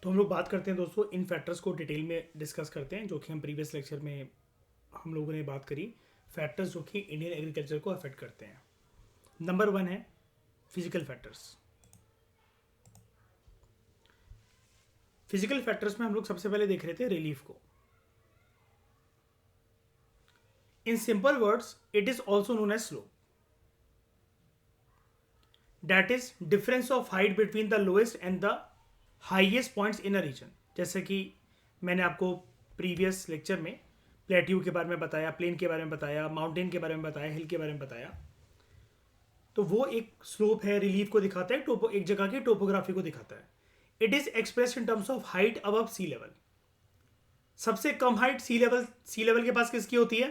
तो हम लोग बात करते हैं दोस्तों इन फैक्टर्स को डिटेल में डिस्कस करते हैं जो कि हम प्रीवियस लेक्चर में हम लोगों ने बात करी। फैक्टर्स जो कि इंडियन एग्रीकल्चर को अफेक्ट करते हैं। नंबर वन है फिजिकल फैक्टर्स। फिजिकल फैक्टर्स में हम लोग सबसे पहले देख रहे थे रिलीफ को। In simple words it is also known as slope, that is difference of height between the lowest and the highest points in a region. जैसे कि मैंने आपको प्रीवियस लेक्चर में प्लेट्यू के बारे में बताया, प्लेन के बारे में बताया, माउंटेन के बारे में बताया, हिल के बारे में बताया। तो वो एक स्लोप है, रिलीफ को दिखाता है, एक जगह की टोपोग्राफी को दिखाता है। It is express in terms of height above sea level. सबसे कम हाइट सी लेवल के पास किसकी होती है?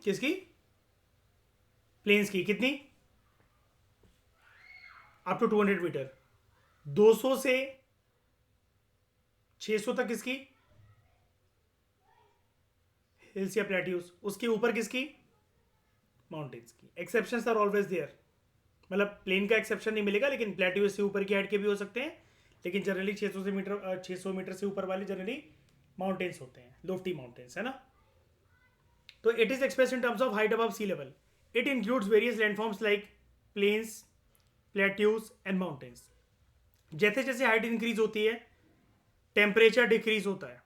किसकी? प्लेन्स की। कितनी? Up to 200 metre. 200 से 600 तक किसकी? हिल्स या प्लेट्यूज। उसके ऊपर किसकी? माउंटेन्स की। Exceptions are always there. मतलब प्लेन का एक्सेप्शन नहीं मिलेगा, लेकिन प्लेट्यूज से ऊपर की हाइट के भी हो सकते हैं, लेकिन जनरली 600 मीटर से ऊपर वाले जनरली माउंटेन्स होते हैं, लोफ्टी माउंटेन्स, है ना। तो it is express in terms of height above sea level. It includes various landforms like plains, plateaus and mountains. जैसे जैसे हाइट इंक्रीज होती है टेम्परेचर डिक्रीज होता है,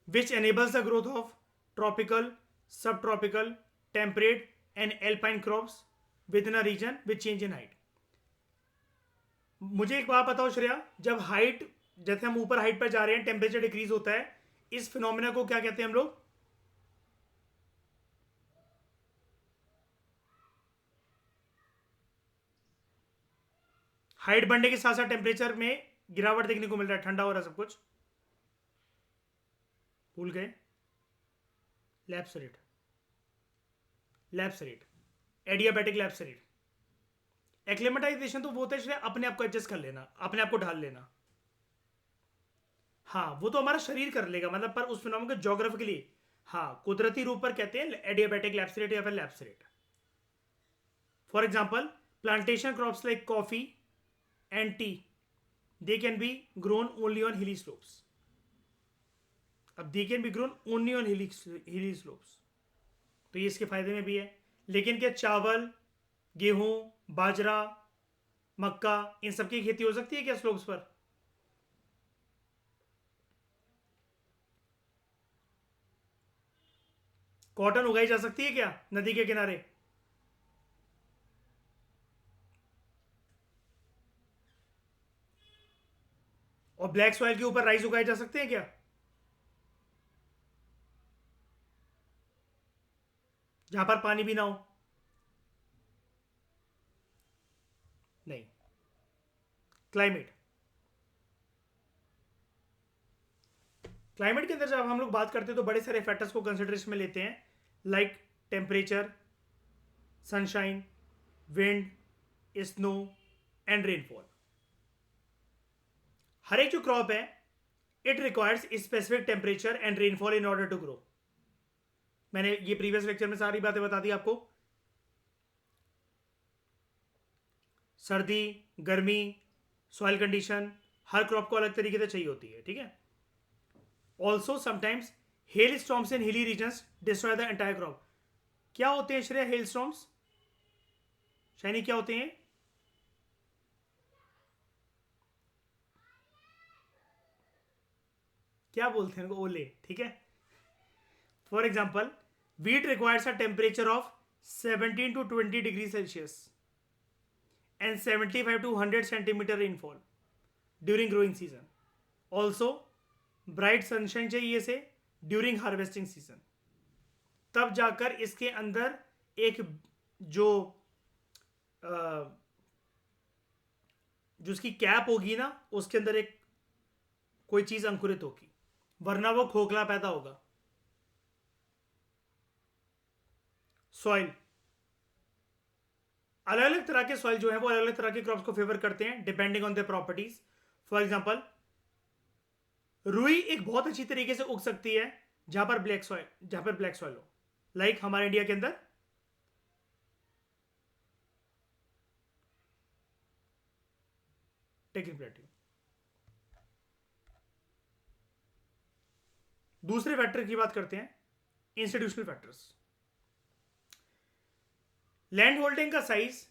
which enables the growth of tropical, subtropical, temperate and alpine crops within a region with change in height. मुझे एक बात बताओ श्रेया, जब हाइट, जैसे हम ऊपर हाइट पर जा रहे हैं, टेम्परेचर डिक्रीज होता है, इस फिनोमिना को क्या कहते हैं हम लोग? हाइट बढ़ने के साथ साथ टेम्परेचर में गिरावट देखने को मिल रहा है, ठंडा हो रहा है सब कुछ। भूल गए? Lapse rate, lapse rate, adiabatic lapse rate. Acclimatisation तो वो होता है अपने आप को एडजस्ट कर लेना, अपने आप को ढाल लेना। हाँ, वो तो हमारा शरीर कर लेगा, मतलब पर उस फिनोमेना को जोग्राफिकली, हाँ, कुदरती रूप पर कहते हैं एडियाबैटिक लैप्स रेट या फिर lapse rate. For example, plantation crops like coffee and T, they can be grown only on hilly slopes. अब they can be grown only on hilly slopes, तो ये इसके फायदे में भी है। लेकिन क्या चावल, गेहूं, बाजरा, मक्का, इन सब की खेती हो सकती है क्या स्लोप्स पर? कॉटन उगाई जा सकती है क्या नदी के किनारे? और ब्लैक सॉइल के ऊपर राइस उगाए जा सकते हैं क्या? जहां पर पानी भी ना हो? नहीं। क्लाइमेट, क्लाइमेट के अंदर जब हम लोग बात करते हैं तो बड़े सारे फैक्टर्स को कंसिडरेशन में लेते हैं, like temperature, sunshine, wind, snow and rainfall. हर एक जो क्रॉप है, it requires specific temperature and rainfall in order to grow. मैंने ये प्रीवियस लेक्चर में सारी बातें बता दी आपको। सर्दी, गर्मी, सॉइल कंडीशन, हर क्रॉप को अलग तरीके से चाहिए होती है, ठीक है। Also sometimes hail storms in hilly regions destroy the entire crop. क्या होते हैं श्रेय हेल स्टॉर्म्स? शाइनी, क्या होते हैं? क्या बोलते हैं उनको? ओले, ठीक है। For example, wheat requires a temperature of 17 to 20 degrees Celsius and 75 to 100 centimeter rainfall during growing season. Also, bright sunshine चाहिए इसे during harvesting season. तब जाकर इसके अंदर एक जो जो उसकी कैप होगी ना, उसके अंदर एक कोई चीज अंकुरित होगी, वरना वो खोखला पैदा होगा। सॉइल, अलग अलग तरह के सॉइल जो है वो अलग अलग तरह के क्रॉप्स को फेवर करते हैं depending on the properties. For example, रुई एक बहुत अच्छी तरीके से उग सकती है जहां पर ब्लैक सॉइल हो, लाइक हमारे इंडिया के अंदर टेकिंग प्लेट्यू। दूसरे फैक्टर की बात करते हैं, इंस्टीट्यूशनल फैक्टर्स। लैंड होल्डिंग का size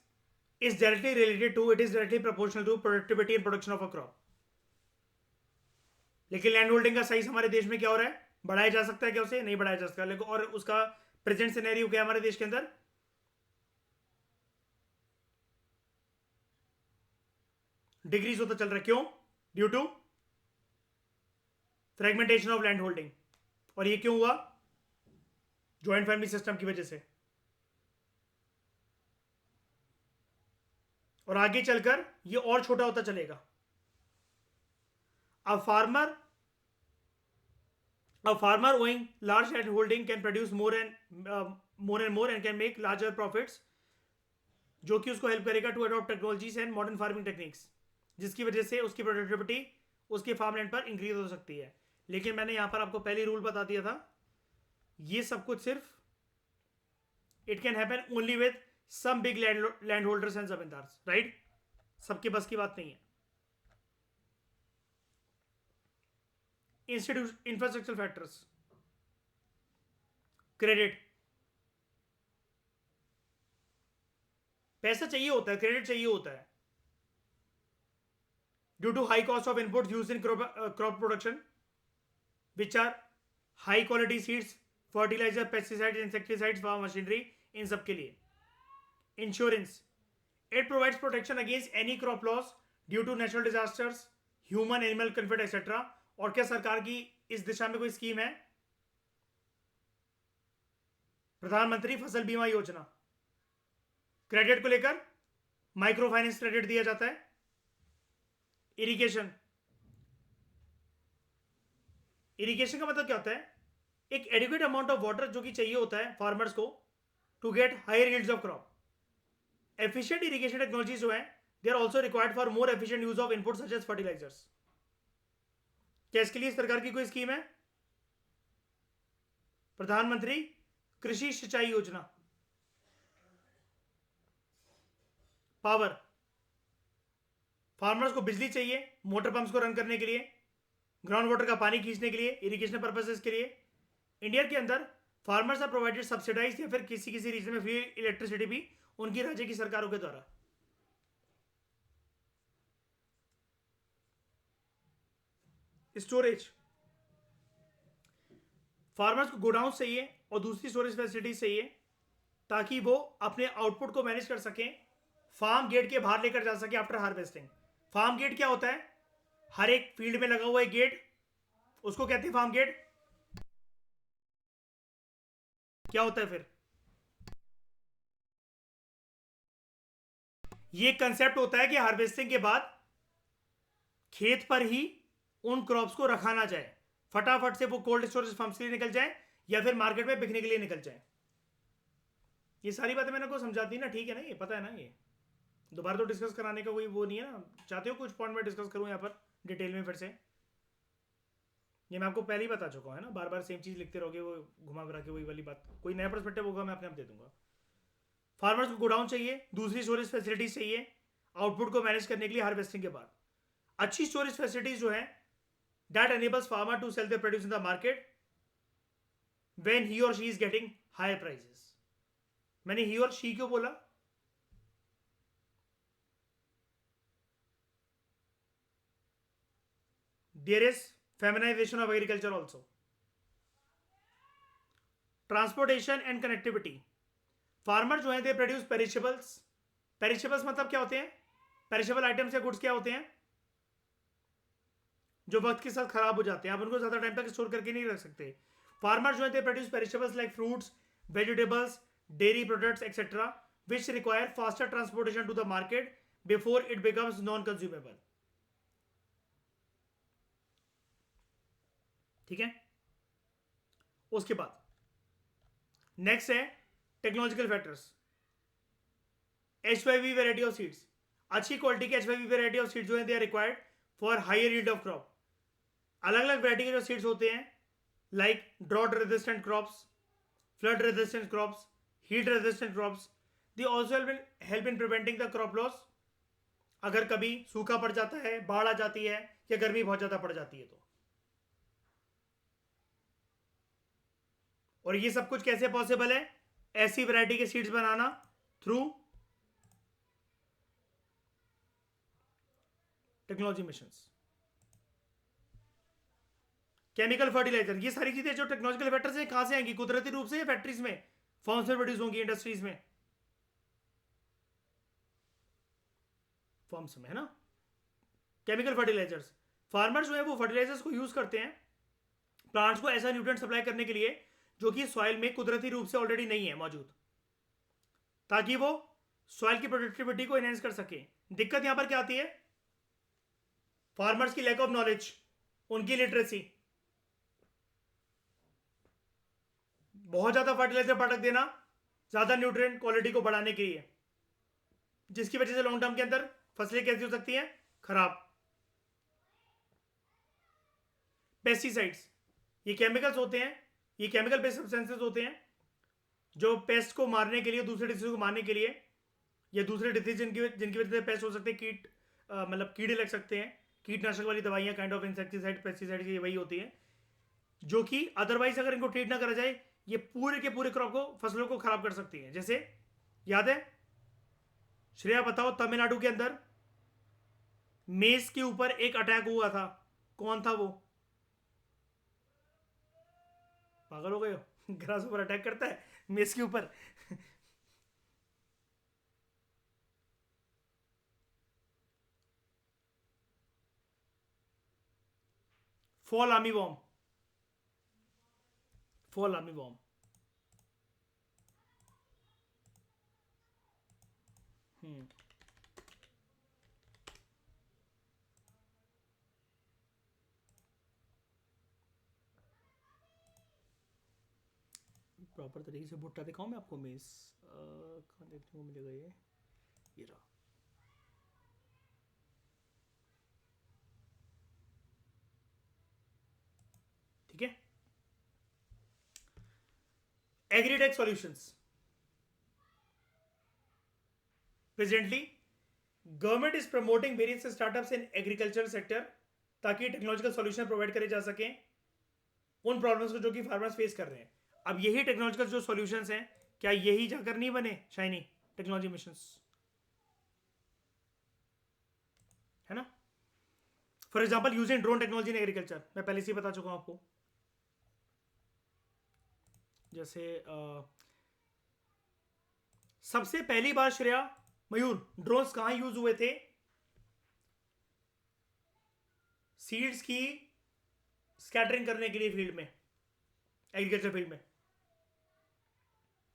is directly related to, it is directly proportional to productivity and production of a crop. लेकिन लैंड होल्डिंग का साइज हमारे देश में क्या हो रहा है, बढ़ाया जा सकता है क्या, उसे नहीं बढ़ाया जा सकता। लेकिन और उसका प्रेजेंट सिनेरियो क्या है हमारे देश के अंदर, डिक्रीज होता चल रहा है। क्यों? Due to fragmentation of land holding. और ये क्यों हुआ? ज्वाइंट फैमिली सिस्टम की वजह से। और आगे चलकर ये और छोटा होता चलेगा। A farmer owning large land holding can produce more and more and can make larger profits, जो कि उसको हेल्प करेगा to adopt technologies and modern farming techniques, जिसकी वजह से उसकी प्रोडक्टिविटी उसके फार्म लैंड पर इंक्रीज हो सकती है। लेकिन मैंने यहां पर आपको पहले रूल बता दिया था, ये सब कुछ सिर्फ it can happen only with some big land holders and zamindars, right? सबके बस की बात नहीं है। इंफ्रास्ट्रक्चर फैक्टर्स, क्रेडिट, पैसा चाहिए होता है, क्रेडिट चाहिए होता है। Due to high cost of input use in crop production which are high quality seeds, fertiliser, pesticides, insecticides, farm machinery, इन सब के लिए। Insurance, it provides protection against any crop loss due to natural disasters, human animal conflict etcetera. और क्या सरकार की इस दिशा में कोई स्कीम है? प्रधानमंत्री फसल बीमा योजना, क्रेडिट को लेकर माइक्रो फाइनेंस क्रेडिट दिया जाता है। इरिगेशन, इरिगेशन का मतलब क्या होता है? एक एडिक्वेट अमाउंट ऑफ वाटर जो कि चाहिए होता है फार्मर्स को to get higher yields of crop. Efficient irrigation technology जो है they are also required for more efficient use of input such as fertilisers. क्या इसके लिए सरकार की कोई स्कीम है? प्रधानमंत्री कृषि सिंचाई योजना। पावर, फार्मर्स को बिजली चाहिए मोटर पंप्स को रन करने के लिए, ग्राउंड वाटर का पानी खींचने के लिए, इरिगेशन पर्पसेस के लिए। इंडिया के अंदर फार्मर्स आर प्रोवाइडेड सब्सिडाइज या फिर किसी किसी रीजन में फ्री इलेक्ट्रिसिटी भी उनकी राज्य की सरकारों के द्वारा। स्टोरेज, फार्मर्स को गोडाउन चाहिए और दूसरी स्टोरेज फैसिलिटीज चाहिए ताकि वो अपने आउटपुट को मैनेज कर सकें, फार्म गेट के बाहर लेकर जा सके आफ्टर हार्वेस्टिंग। फार्म गेट क्या होता है? हर एक फील्ड में लगा हुआ एक गेट, उसको कहते हैं फार्म गेट। क्या होता है फिर? ये कंसेप्ट होता है कि हार्वेस्टिंग के बाद खेत पर ही उन क्रॉप्स को रखा ना जाए, फटाफट से वो कोल्ड स्टोरेज फर्म्स के लिए निकल जाए या फिर मार्केट में बिकने के लिए निकल जाए। ये सारी बातें मैंने को समझा दी ना, ठीक है ना? ये पता है ना? ये दोबारा तो डिस्कस कराने का कोई वो नहीं है ना। चाहते हो कुछ पॉइंट में डिस्कस करूं यहाँ पर डिटेल में फिर से? ये मैं आपको पहले ही बता चुका हूँ ना, बार बार सेम चीज लिखते रहोगे, वो घुमा फिरा के वही वाली बात। कोई नया पर्सपेक्टिव होगा मैं अपने आप दे दूंगा। फार्मर्स को गोडाउन चाहिए, दूसरी स्टोरेज फैसिलिटीज चाहिए आउटपुट को मैनेज करने के लिए हार्वेस्टिंग के बाद। अच्छी स्टोरेज फैसिलिटीज जो है that enables farmer to sell their produce in the market when he or she is getting higher prices। मैंने he और she क्यों बोला? There is feminization of agriculture also। Transportation and connectivity, farmer जो है they produce पेरिशेबल्स। पेरिशेबल्स मतलब क्या होते हैं? पेरिशेबल आइटम्स या गुड्स क्या होते हैं? जो वक्त के साथ खराब हो जाते हैं, आप उनको ज्यादा टाइम तक स्टोर करके नहीं रख सकते। फार्मर जो है they produce perishables like fruits, vegetables, dairy products etcetera which require faster transportation to the market before it becomes non consumable. ठीक है? उसके बाद नेक्स्ट है technological factors. HYV variety of seeds, अच्छी क्वालिटी के HYV वेराइटी ऑफ सीड्स जो है they are required for higher yield of crop. अलग अलग वैरायटी के जो सीड्स होते हैं like drought resistant crops, flood resistant crops, heat resistant crops, they also help in preventing the crop loss. अगर कभी सूखा पड़ जाता है, बाढ़ आ जाती है, या गर्मी बहुत ज्यादा पड़ जाती है तो। और ये सब कुछ कैसे पॉसिबल है? ऐसी वैरायटी के सीड्स बनाना through technology missions. Chemical fertiliser, ये सारी चीजें जो टेक्नोलॉजिकल फैक्टर्स हैं कहां से आएंगी? कुदरती रूप से या फैक्ट्रीज में, फॉर्म्स में प्रोड्यूस होंगी, इंडस्ट्रीज में, फॉर्म्स में, है ना। केमिकल फर्टिलाइजर्स, फार्मर्स जो है वो फर्टिलाइजर्स को यूज करते हैं प्लांट्स को ऐसा न्यूट्रिएंट सप्लाई करने के लिए जो कि सॉइल में कुदरती रूप से ऑलरेडी नहीं है मौजूद, ताकि वो सॉइल की प्रोडक्टिविटी को एनहेंस कर सके। दिक्कत यहां पर क्या आती है? फार्मर्स की लैक ऑफ नॉलेज, उनकी लिटरेसी। बहुत ज्यादा फर्टिलाइजर प्रोडक्ट देना ज्यादा न्यूट्रिएंट क्वालिटी को बढ़ाने के लिए, जिसकी वजह से लॉन्ग टर्म के अंदर फसलें कैसी हो सकती हैं? खराब। पेस्टिसाइड्स, ये केमिकल्स होते हैं, ये केमिकल बेस्ड सब्सटेंसेस होते हैं जो पेस्ट को मारने के लिए, दूसरे डिसीज को मारने के लिए, या दूसरे डिसीज जिनकी वजह से पेस्ट हो सकते हैं, कीट मतलब कीड़े लग सकते हैं, कीटनाशक वाली दवाइयां, काइंड ऑफ इंसेक्टिसाइड, पेस्टिसाइड, ये वही होती हैं जो कि अदरवाइज अगर इनको ट्रीट ना करा जाए ये पूरे के पूरे क्रॉप को, फसलों को खराब कर सकती हैं। जैसे याद है श्रेया, बताओ तमिलनाडु के अंदर मेज के ऊपर एक अटैक हुआ था, कौन था वो? पागल हो गए हो? ग्रास ऊपर अटैक करता है मेज के ऊपर? Fall army warm, fall army warm. Proper तरीके से भुट्टा दिखाऊं मैं आपको? मेज कहाँ देखने को मिलेगा ये रहा। ठीक है। Agritech solutions, presently government is promoting various startups in agriculture sector ताकि टेक्नोलॉजिकल सॉल्यूशन प्रोवाइड करे जा सके उन प्रॉब्लम्स को जो कि फार्मर्स फेस कर रहे हैं। अब यही टेक्नोलॉजिकल जो सॉल्यूशंस हैं, क्या यही जाकर नहीं बने शाइनी टेक्नोलॉजी मिशंस? है ना। For example using drone technology in agriculture, मैं पहले से ही बता चुका हूं आपको। जैसे सबसे पहली बार श्रेया, मयूर, ड्रोन्स कहां यूज हुए थे? सीड्स की स्कैटरिंग करने के लिए फील्ड में, एग्रीकल्चर फील्ड में।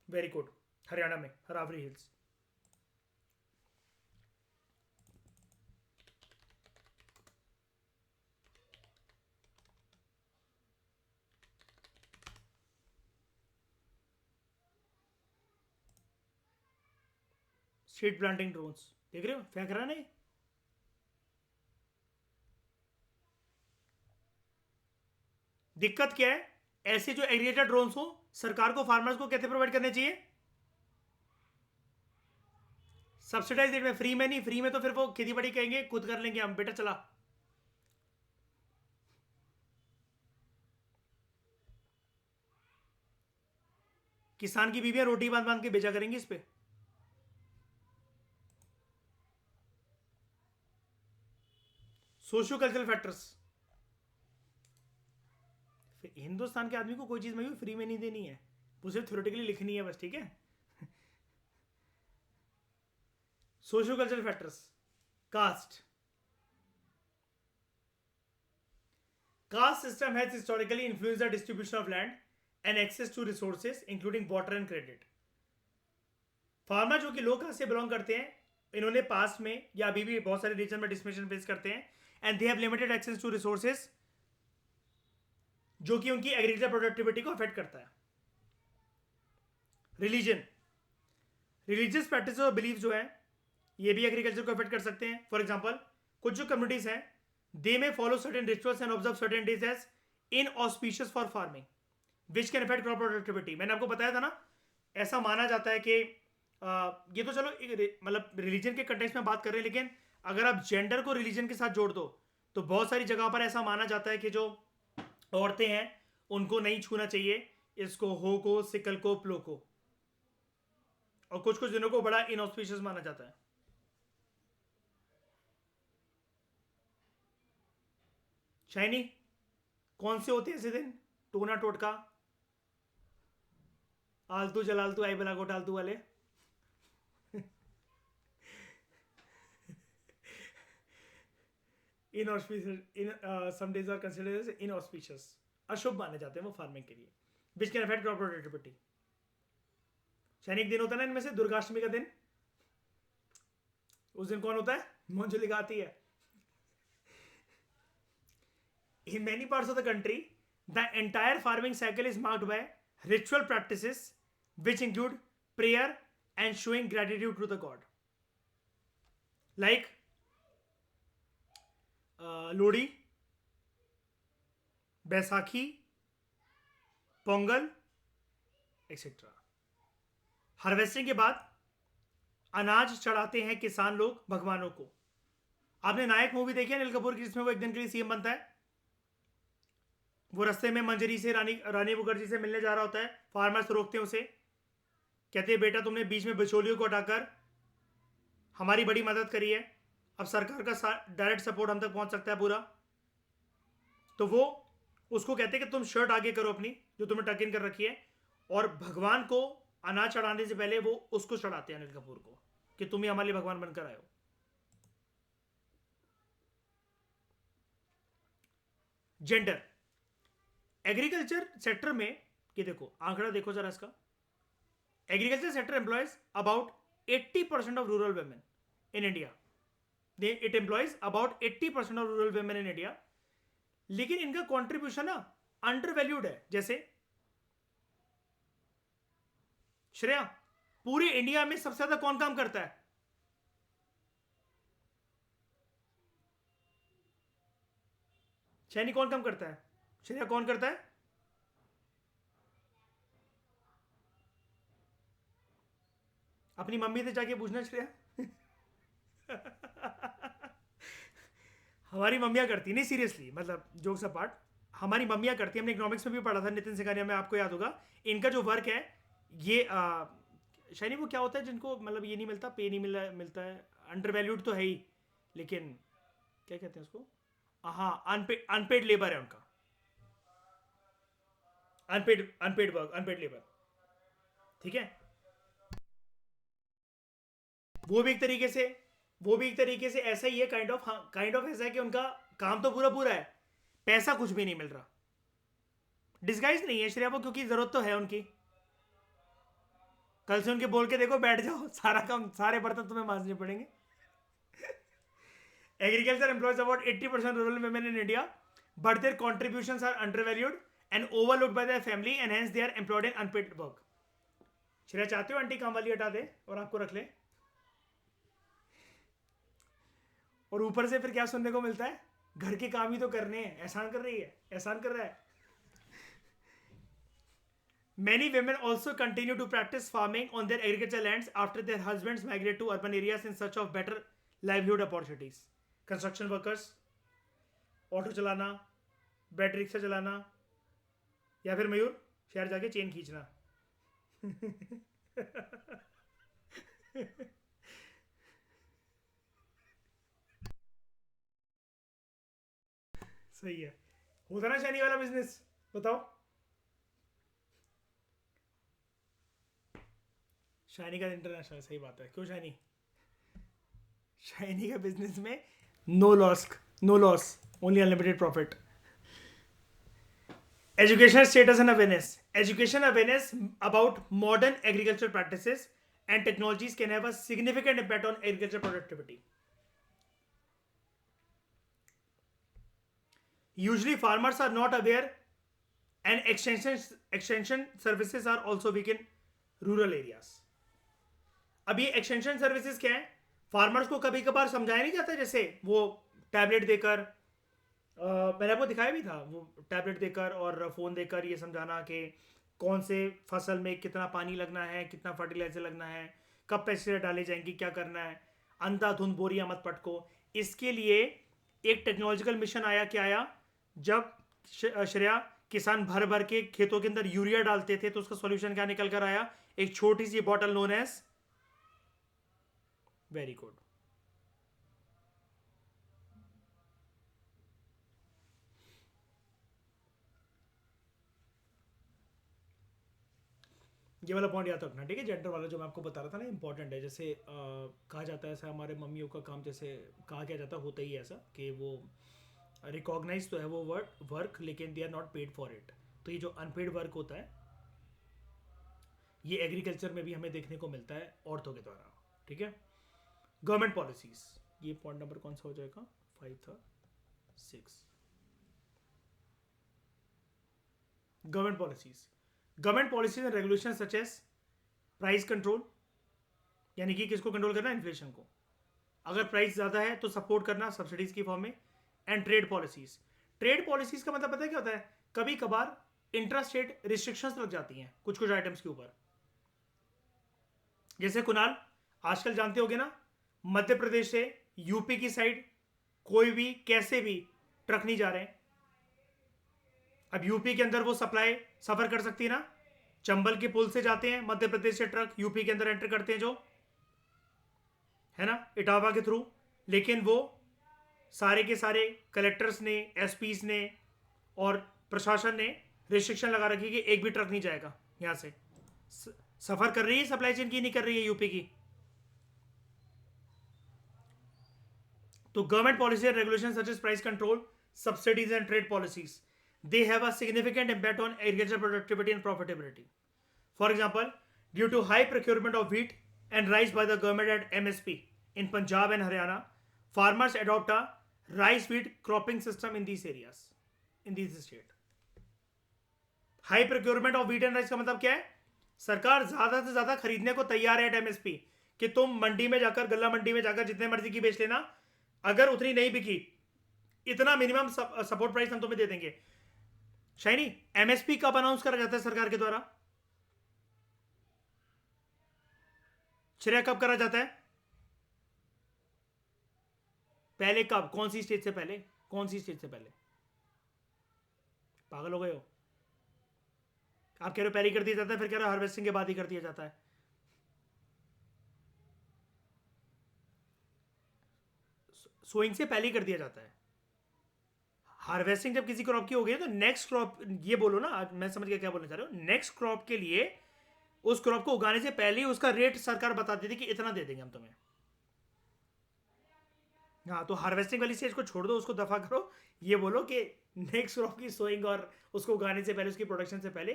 वेरी गुड, हरियाणा में हरावरी हिल्स। सीड प्लांटिंग ड्रोन्स देख रहे हो, फेंक रहा नहीं? दिक्कत क्या है? ऐसे जो एग्रीगेटेड ड्रोन्स हो, सरकार को फार्मर्स को कैसे प्रोवाइड करने चाहिए? सब्सिडाइज रेट में, फ्री में नहीं। फ्री में तो फिर वो खेती बाड़ी कहेंगे खुद कर लेंगे हम, बेटा चला। किसान की बीवियां रोटी बांध बांध के बेचा करेंगी इस पे। सोशियो कल्चरल फैक्टर्स, हिंदुस्तान के आदमी को कोई चीज में फ्री में नहीं देनी है, उसे थ्योरेटिकली लिखनी है बस, ठीक है। Socio cultural factors, caste, caste system has historically influenced the distribution of land and access to resources including water and credit. Farmer जो कि लो कास्ट से बिलोंग करते हैं, इन्होंने पास्ट में या अभी भी बहुत सारे रीजन में डिस्क्रिमिनेशन फेस करते हैं, and they have limited access to resources, जो कि उनकी एग्रीकल्चर प्रोडक्टिविटी को अफेक्ट करता है। रिलीजन, रिलीजियस प्रैक्टिस और बिलीफ जो है ये भी एग्रीकल्चर को अफेक्ट कर सकते हैं। फॉर एग्जाम्पल कुछ जो कम्युनिटीज हैं, they may follow certain rituals and observe certain days as inauspicious for farming which can affect crop productivity। मैंने आपको बताया था ना, ऐसा माना जाता है कि ये तो चलो मतलब रिलीजन के कंटेक्स्ट में बात कर रहे हैं, लेकिन अगर आप जेंडर को रिलीजन के साथ जोड़ दो तो बहुत सारी जगह पर ऐसा माना जाता है कि जो औरतें हैं उनको नहीं छूना चाहिए, इसको हो को, सिकल को, प्लो को, और कुछ कुछ दिनों को बड़ा इनऑस्पिशियस माना जाता है। शाइनी, कौन से होते हैं ऐसे दिन? टोना टोटका, आलतू जलालतू आई बला गोटालतू वाले। Inauspicious, in some days are considered as inauspicious, अशुभ माने जाते हैं वो फार्मिंग के लिए, which can affect crop productivity. शैनिक दिन होता है ना इनमें से, दुर्गाष्टमी का दिन, उस दिन कौन होता है? मंजुलिका आती है। In many parts of the country, the entire farming cycle is marked by ritual practices which include prayer and showing gratitude to the god. Like Lodi, Baisakhi, Pongal, etc. Harvesting के बाद अनाज चढ़ाते हैं किसान लोग भगवानों को। आपने नायक मूवी देखी है अनिल कपूर की, जिसमें वो एक दिन के लिए सीएम बनता है? वो रास्ते में मंजरी से रानी मुखर्जी से मिलने जा रहा होता है, फार्मर्स रोकते हैं उसे, कहते हैं बेटा तुमने बीच में बिचौलियों को हटाकर हमारी बड़ी मदद करी है, अब सरकार का डायरेक्ट सपोर्ट हम तक पहुंच सकता है पूरा। तो वो उसको कहते हैं कि तुम शर्ट आगे करो अपनी जो तुमने टक इन कर रखी है, और भगवान को अनाज चढ़ाने से पहले वो उसको चढ़ाते हैं अनिल कपूर को कि तुम ही हमारे लिए भगवान बनकर आए हो। जेंडर एग्रीकल्चर सेक्टर में, ये देखो आंकड़ा देखो जरा इसका, agriculture sector employees about 80% of rural women in India. It employees about 80% of rural women in India, लेकिन इनका कॉन्ट्रीब्यूशन ना अंडर वैल्यूड है। जैसे श्रेया, पूरे इंडिया में सबसे ज्यादा कौन काम करता है? शैनी कौन काम करता है? श्रेया कौन करता है? अपनी मम्मी से जाके पूछना श्रेया। हमारी मम्मियाँ करती, नहीं सीरियसली, मतलब जोक्स अपार्ट, हमारी मम्मियाँ करती, हमने इकोनॉमिक्स में भी पढ़ा था, नितिन सिकारिया में, आपको याद होगा। इनका जो वर्क है ये शायनी वो क्या होता है जिनको मतलब ये नहीं मिलता, पे नहीं मिलता है, अंडर वैल्यूड तो है ही, लेकिन क्या कहते हैं उसको? हाँ, अनपेड, अनपेड लेबर है उनका, अनपेड वर्क, अनपेड लेबर, ठीक है। वो भी एक तरीके से, वो भी एक तरीके से ऐसा ही है, काइंड ऑफ, हाँ काइंड ऑफ ऐसा है कि उनका काम तो पूरा पूरा है, पैसा कुछ भी नहीं मिल रहा। डिस्गाइज नहीं है श्रेया वो, क्योंकि जरूरत तो है उनकी। कल से उनके बोल के देखो, बैठ जाओ, सारा काम, सारे बर्तन तुम्हें मांजने पड़ेंगे। Agriculture employs about 80% rural women in India, but their contributions are undervalued and overlooked by their family and hence they are employed in unpaid work. Shreya चाहते हो आंटी काम वाली हटा दे और आपको रख ले? और ऊपर से फिर क्या सुनने को मिलता है? घर के काम ही तो करने हैं, एहसान कर रही है, एहसान कर रहा है। Many women also continue to practice farming on their agricultural lands after their husbands migrate to urban areas in search of better livelihood opportunities. Construction workers, auto चलाना, बैटरी रिक्शा चलाना, या फिर मयूर शहर जाके चेन खींचना। सही है, होता ना शैनी वाला बिजनेस, बताओ। शाइनी का इंटरनेशनल, सही बात है। क्यों शाइनी? शाइनी का बिजनेस में no loss, no loss, only unlimited profit. Education status and awareness, education awareness about modern agriculture practices and technologies can have a significant impact on agriculture productivity. Usually farmers are not aware and extension services are also weak in rural areas. अब ये extension services क्या है? Farmers को कभी कभार समझाया नहीं जाता, जैसे वो टैबलेट देकर, मैंने आपको दिखाया भी था, वो टैबलेट देकर और फ़ोन देकर ये समझाना कि कौन से फसल में कितना पानी लगना है, कितना फर्टिलाइजर लगना है, कब पेस्टिसाइड डाले जाएंगे, क्या करना है। अंधाधुंध बोरियां मत पटको। इसके लिए एक टेक्नोलॉजिकल मिशन आया, क्या आया, जब श्रेया किसान भर भर के खेतों के अंदर यूरिया डालते थे तो उसका सॉल्यूशन क्या निकल कर आया, एक छोटी सी bottle known as, very good, ये वाला पॉइंट याद रखना, ठीक है। जेंडर वाला जो मैं आपको बता रहा था ना, इंपॉर्टेंट है। जैसे कहा जाता है, ऐसा हमारे मम्मियों का काम, जैसे कहा क्या जाता है, होता ही है ऐसा कि वो रिकॉग्नाइज तो है वो वर्क, लेकिन they are not paid for it. तो ये जो अनपेड वर्क होता है, ये एग्रीकल्चर में भी हमें देखने को मिलता है औरतों के द्वारा, ठीक है। गवर्नमेंट पॉलिसीज, ये पॉइंट नंबर कौन सा हो जाएगा, 5 था, 6। Government policies and regulation such as price control, यानी कि किसको कंट्रोल करना, इन्फ्लेशन को। अगर प्राइस ज़्यादा है तो सपोर्ट करना सब्सिडीज की फॉर्म में। एंड ट्रेड पॉलिसीज का मतलब पता है क्या होता है, कभी कभार इंट्रास्टेट रिस्ट्रिक्शंस लग जाती हैं कुछ कुछ आइटम्स के ऊपर। जैसे कुणाल, आजकल जानते होगे ना, मध्य प्रदेश से यूपी की साइड कोई भी कैसे भी ट्रक नहीं जा रहे हैं। अब यूपी के अंदर वो सप्लाई सफर कर सकती है ना, चंबल के पुल से जाते हैं मध्य प्रदेश से ट्रक, यूपी के अंदर एंटर करते हैं जो है ना, इटावा के थ्रू। लेकिन वो सारे के सारे कलेक्टर्स ने, एसपीस ने और प्रशासन ने रिस्ट्रिक्शन लगा रखी कि एक भी ट्रक नहीं जाएगा यहां से। सफर कर रही है सप्लाई चेन की, नहीं कर रही है यूपी की। तो government policy and regulation such as price control, subsidies and trade policies, they have a significant impact on agricultural productivity and profitability. For example, due to high procurement of wheat and rice by the government at MSP in Punjab and Haryana, farmers adopt a rice wheat cropping system in these areas, in these states. High procurement of wheat and rice का मतलब क्या है, सरकार ज्यादा से ज्यादा खरीदने को तैयार है एट एमएसपी, कि तुम मंडी में जाकर, गल्ला मंडी में जाकर जितने मर्जी की बेच लेना, अगर उतनी नहीं बिकी, इतना मिनिमम सपोर्ट प्राइस हम तुम्हें दे देंगे। शाइनी, एमएसपी कब अनाउंस करा जाता है सरकार के द्वारा, श्रेया कब करा जाता है, पहले कब, कौन सी स्टेज से पहले, कौन सी स्टेज से पहले, पागल हो गए हो आप, कह रहे हो पहले कर दिया जाता है, फिर कह रहे हो हार्वेस्टिंग के बाद ही कर दिया जाता है। सोइंग से पहले ही कर दिया जाता है। हार्वेस्टिंग जब किसी क्रॉप की हो गई तो नेक्स्ट क्रॉप, ये बोलो ना, मैं समझ गया क्या बोलना चाह रहे हो, नेक्स्ट क्रॉप के लिए उस क्रॉप को उगाने से पहले ही उसका रेट सरकार बता देती कि इतना दे देंगे हम तुम्हें। हाँ, तो हार्वेस्टिंग वाली स्टेज को छोड़ दो, उसको दफा करो, ये बोलो कि नेक्स्ट क्रॉप की सोइंग और उसको उगाने से पहले, उसकी प्रोडक्शन से पहले,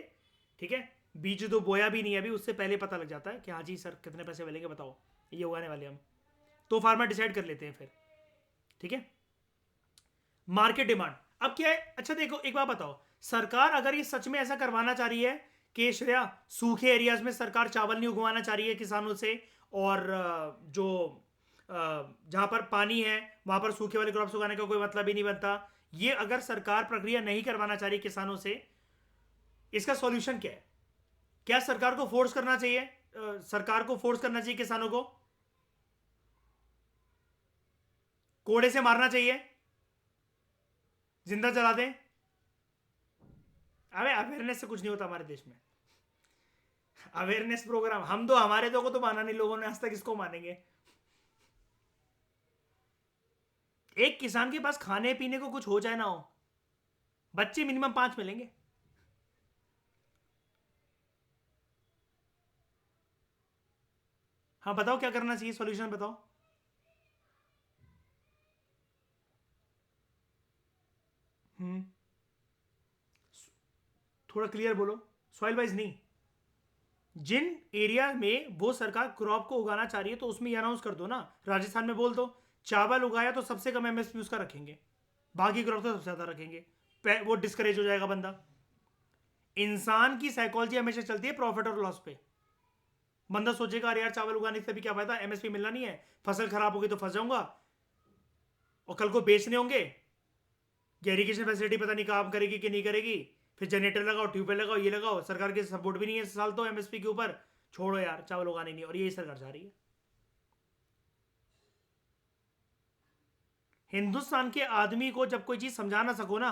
ठीक है, बीज तो बोया भी नहीं है अभी, उससे पहले पता लग जाता है कि हाँ जी सर कितने पैसे मिलेंगे बताओ, ये उगाने वाले हम, तो फार्मर डिसाइड कर लेते हैं फिर, ठीक है। मार्केट डिमांड, अब क्या है, अच्छा देखो एक बात बताओ, सरकार अगर ये सच में ऐसा करवाना चाह रही है कि श्रेया सूखे एरियाज में सरकार चावल नहीं उगवाना चाह रही है किसानों से, और जो जहां पर पानी है वहां पर सूखे वाले क्रॉप्स उगाने का कोई मतलब ही नहीं बनता, ये अगर सरकार प्रक्रिया नहीं करवाना चाह रही किसानों से, इसका सॉल्यूशन क्या है, क्या सरकार को फोर्स करना चाहिए, सरकार को फोर्स करना चाहिए किसानों को, कोड़े से मारना चाहिए, जिंदा जला दें। अबे अवेयरनेस से कुछ नहीं होता हमारे देश में, अवेयरनेस प्रोग्राम, हम तो हमारे दो को तो माना नहीं लोगों ने आज तक, इसको मानेंगे। एक किसान के पास खाने पीने को कुछ हो जाए ना हो, बच्चे मिनिमम 5 मिलेंगे। हाँ बताओ क्या करना चाहिए, सॉल्यूशन बताओ। थोड़ा क्लियर बोलो, सॉइल वाइज नहीं, जिन एरिया में वो सरकार क्रॉप को उगाना चाह रही है तो उसमें ये अनाउंस कर दो ना, राजस्थान में बोल दो चावल उगाया तो सबसे कम एमएसपी उसका रखेंगे, बाकी क्रॉप तो सबसे ज्यादा रखेंगे, वो डिस्करेज हो जाएगा बंदा। इंसान की साइकोलॉजी हमेशा चलती है प्रॉफिट और लॉस पे। बंदा सोचेगा अरे यार चावल उगाने से भी क्या फायदा, एमएसपी मिलना नहीं है, फसल खराब होगी तो फंस जाऊंगा, और कल को बेचने होंगे, इरिगेशन फैसिलिटी पता नहीं काम करेगी कि नहीं करेगी, फिर जनरेटर लगाओ, ट्यूबवेल लगाओ, ये लगाओ, सरकार के सपोर्ट भी नहीं है इस साल तो एमएसपी के ऊपर, छोड़ो यार चावल उगाने नहीं, और यही सरकार चाह रही है। हिंदुस्तान के आदमी को जब कोई चीज समझा ना सको ना,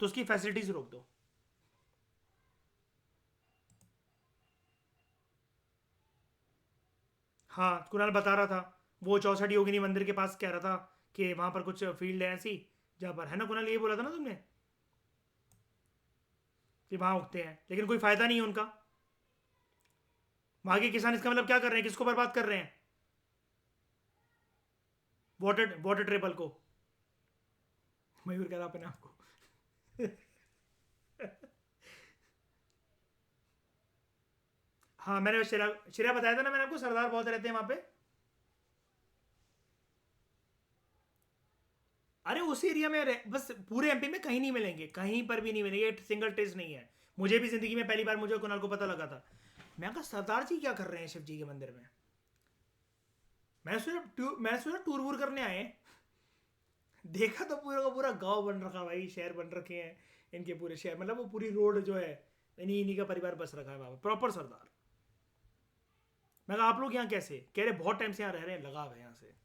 तो उसकी फैसिलिटीज रोक दो। हाँ, कुणाल बता रहा था, वो 64 योगिनी मंदिर के पास कह रहा था कि वहां पर कुछ फील्ड है ऐसी, जहां पर है ना, कुणाल ये बोला था ना तुमने कि वहां उगते हैं, लेकिन कोई फायदा नहीं है उनका। वहां के किसान इसका मतलब क्या कर रहे हैं, किसको बर्बाद कर रहे हैं? वाटर वाटर ट्रेबल को। मयूर कह रहा अपने आपको। हाँ, मैंने शिरा शिरा बताया था ना मैंने आपको, सरदार बहुत रहते हैं वहां पे। अरे उस एरिया में बस पूरे एमपी में कहीं नहीं मिलेंगे, कहीं पर भी नहीं मिलेंगे, एक सिंगल टेस्ट नहीं है। मुझे भी जिंदगी में पहली बार मुझे कुणाल को पता लगा था। मैं कहा सरदार जी क्या कर रहे हैं शिव जी के मंदिर में? मैंने सोचा टूर वूर करने आए हैं। देखा तो पूरा का पूरा गांव बन रखा भाई, शहर बन रखे हैं इनके पूरे शहर, मतलब वो पूरी रोड जो है इन्हीं इन्हीं का परिवार बस रखा है वहां पर, प्रॉपर सरदार। मैं कहा आप लोग यहाँ कैसे? कह रहे बहुत टाइम से यहाँ रह रहे हैं, लगाव है यहाँ से।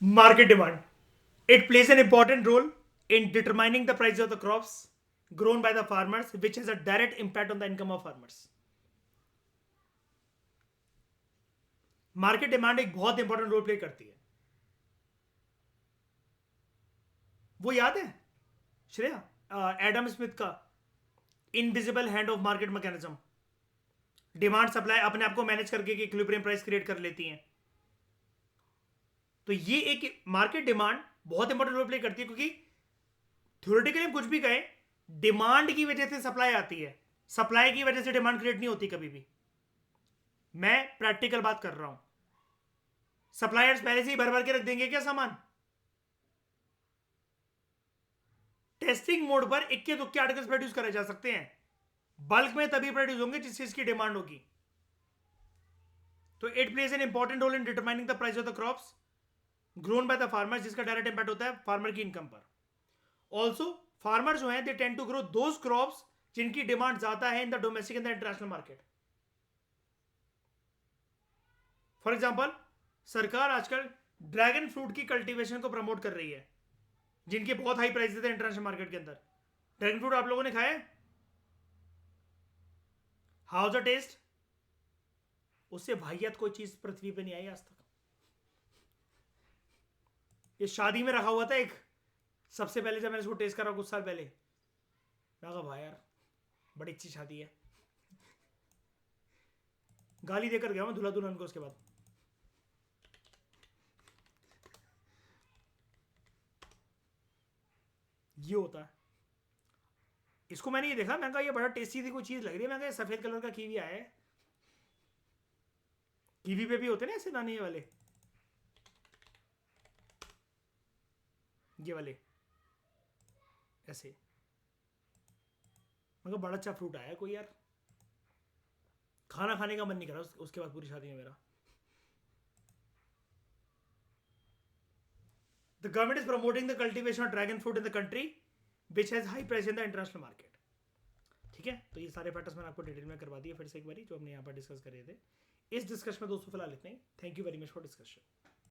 Market demand. It plays an important role in determining the price of the crops grown by the farmers, which has a direct impact on the income of farmers. Market demand एक बहुत इंपॉर्टेंट रोल प्ले करती है। वो याद है Shreya, Adam Smith का invisible hand of market mechanism. Demand supply अपने आप को मैनेज करके इक्विलिब्रियम प्राइस क्रिएट कर लेती हैं। तो ये एक मार्केट डिमांड बहुत इंपॉर्टेंट रोल प्ले करती है, क्योंकि थ्योरेटिकली हम कुछ भी कहें, डिमांड की वजह से सप्लाई आती है, सप्लाई की वजह से डिमांड क्रिएट नहीं होती कभी भी। मैं प्रैक्टिकल बात कर रहा हूं। सप्लायर्स पहले से ही भर भर के रख देंगे क्या सामान? टेस्टिंग मोड पर इक्के दुक्के आर्टिकल्स प्रोड्यूस करे जा सकते हैं, बल्क में तभी प्रोड्यूस होंगे जिस चीज की डिमांड होगी। तो it plays an important role in determining the price of the crops grown by the farmers, जिसका डायरेक्ट इंपैक्ट होता है फार्मर की इनकम पर। ऑल्सो फार्मर जो है they tend to grow those crops जिनकी डिमांड ज्यादा है in the domestic and the international market. For example, सरकार आजकल ड्रैगन फ्रूट की कल्टीवेशन को प्रमोट कर रही है, जिनके बहुत हाई प्राइस थे इंटरनेशनल मार्केट के अंदर। ड्रैगन फ्रूट आप लोगों ने खाया? How the taste? उससे वाहियत कोई चीज पृथ्वी पे नहीं आई आज तक। ये शादी में रखा हुआ था एक, सबसे पहले जब मैंने इसको टेस्ट करा कुछ साल पहले, मैं कहा भाई यार बड़ी अच्छी शादी है। गाली देकर गया मैं दूल्हा दुल्हन को उसके बाद। ये होता है। इसको मैंने ये देखा, मैं कहा ये बड़ा टेस्टी थी, कोई चीज लग रही है। मैं कहा सफेद कलर का कीवी आया है। कीवी पे भी होते ना ऐसे दाने वाले, ये वाले ऐसे। मैं कहा बड़ा अच्छा फ्रूट आया कोई यार। खाना खाने का मन नहीं करा उसके बाद पूरी शादी में मेरा। The government is promoting the cultivation of dragon fruit in the country, which has high price in the international market. ठीक है, तो ये सारे फैक्टर्स मैंने आपको डिटेल में करवा दिए फिर से एक बारी, जो हमने यहाँ पर डिस्कस कर रहे थे। इस डिस्कशन में दोस्तों फिलहाल इतना ही। Thank you very much for discussion.